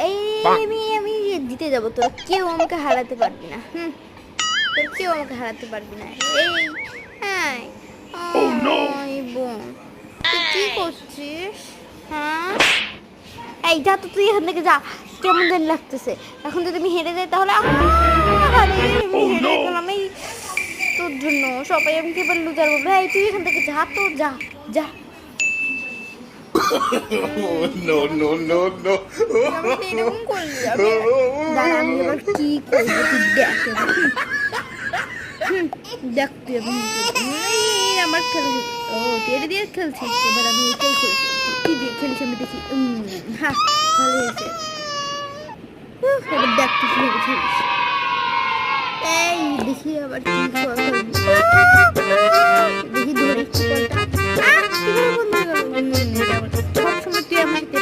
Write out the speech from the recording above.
এই আমি আমি জিতে যাব, তোরা কেউ আমাকে হারাতে পারবি না। তোরা কেউ আমাকে হারাতে পারবি না। এই হ্যাঁ, ওই বোন, তুই কি করছিস? হ্যাঁ, এই যা তো, তুই এখান থেকে যা। কেমন যেন লাগতেছে। এখন যদি আমি হেরে যাই তাহলে আরে আমি হেরে গেলাম এই তোর জন্য। সবাই আমাকে এবার লুজার বলবে। এই তুই এখান থেকে যা তো, যা যা। No, no, no, no. আমাকে এরকম করলি? দাঁড়া, আমি এবার কি করবো তুই দেখ এবার। দেখ তুই এখন কি করবি। এই আমার খেলা ও তুই এটা দিয়ে খেলছিস, এবার আমি এটাই করেছি। কি দিয়ে খেলছি আমি দেখি। হ্যাঁ, ভালো হয়েছে। এবার দেখ তুই কিভাবে খেলিস। এই দেখি আবার কি করবি। দেখি ধরে একটু বলটা। কিভাবে বন্ধ হয়ে গেল? সবসময় তুই আমাকে